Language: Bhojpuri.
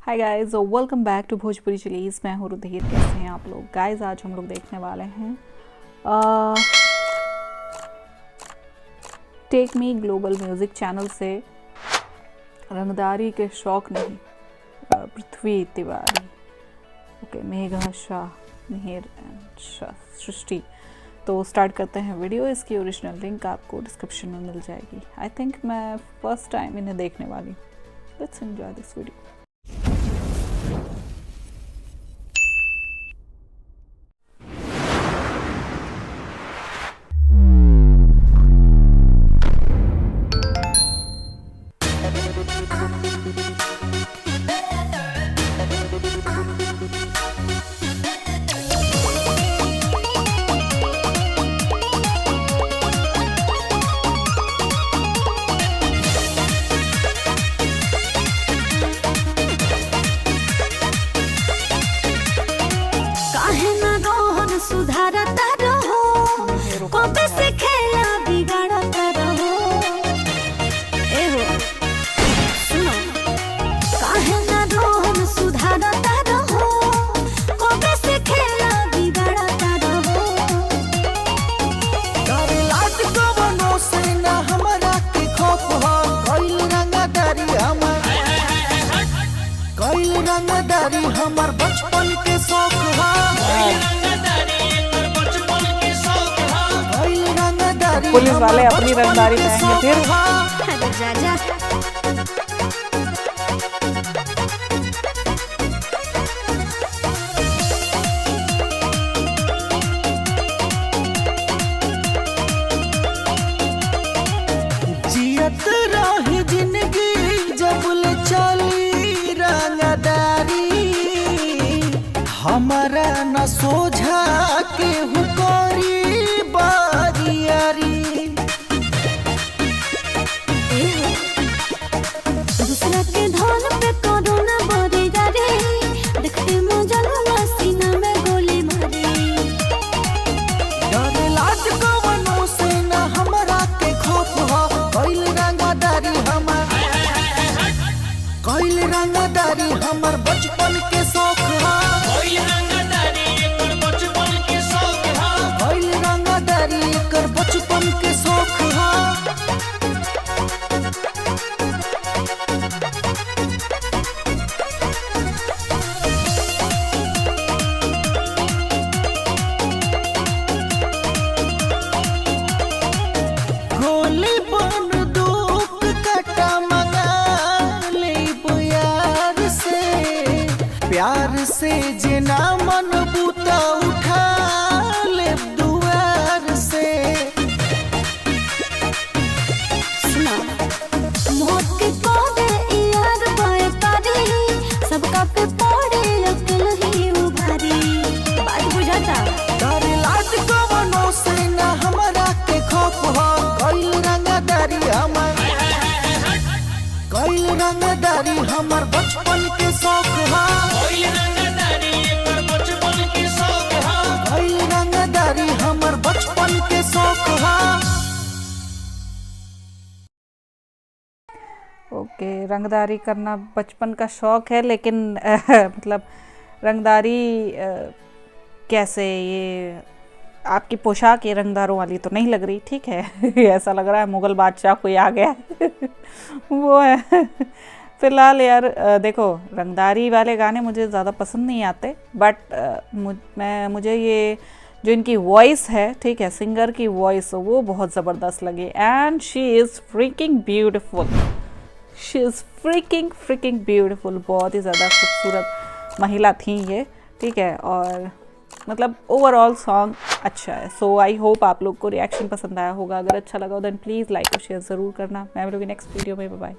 Hi guys, welcome back to Bhojpuri chillies. मैं हूँ रुधिर। कैसे हैं आप लोग गाइस? आज हम लोग देखने वाले हैं take me global music channel से रंगदारी के शौक नहीं, पृथ्वी तिवारी, ओके, मेघा शाह, मिहिर एंड सृष्टि। तो स्टार्ट करते हैं वीडियो। इसकी ओरिजिनल लिंक आपको डिस्क्रिप्शन में मिल जाएगी। आई थिंक मैं फर्स्ट टाइम इन्हें देखने वाली। लेट्स एंजॉय दिस वीडियो। सुधारता रहो, कबे से खेला बिगाड़ता रहो। ए हो सुनो, काहे ना रोहन सुधारता रहो, कबे से खेला बिगाड़ता रहो। डर लाज कवनो से ना हमरा के खौफ हो, कइल रंगदारी हमर बचपन के शौक हो। पुलिस वाले अपनी रंगदारी कहेंगे फिर। अरे जा जा। जियत रही जिंदगी जबल चली रंगदारी, हमारा न सोझा के हुकारी बारियारी। दूसरा के धन पे करो ना बोरेगा रे, देखते मुजलवा सीना में गोली मारे। डर लाज कवनो से ना हमरा के खौफ हो, कइल रंगदारी हमर बचपन के शौक हो। कइल रंगदारी एकर बचपन के शौक हो। गोली बंदूक कटा मंगा लेबो यार से, प्यार से जेना मन बूता उठा लेब दुआर से। सुना, मौत के कोडे यार बाए तारी, सबका पे पड़े अकल ही उभारी। बात बुझाता? डर लाज कवनो से ना हमरा के खौफ हो, कइल रंगदारी हमर बचपन के शौक हो। कइल रंगदारी हमर बचपन के शौक हो। ओके, रंगदारी करना बचपन का शौक है, लेकिन मतलब रंगदारी कैसे? ये आपकी पोशाक ये रंगदारों वाली तो नहीं लग रही, ठीक है। ऐसा लग रहा है मुगल बादशाह कोई आ गया वो है। फिलहाल यार देखो, रंगदारी वाले गाने मुझे ज़्यादा पसंद नहीं आते, बट मुझे ये जो इनकी वॉइस है, ठीक है, सिंगर की वॉइस, वो बहुत ज़बरदस्त लगी। And she is freaking beautiful, she is freaking beautiful. बहुत ही ज़्यादा खूबसूरत महिला थी ये, ठीक है। और मतलब ओवरऑल सॉन्ग अच्छा है। सो आई होप आप लोग को रिएक्शन पसंद आया होगा। अगर अच्छा लगा हो देन प्लीज़ लाइक और शेयर ज़रूर करना। मैं मिलूंगी नेक्स्ट वीडियो में। Bye by.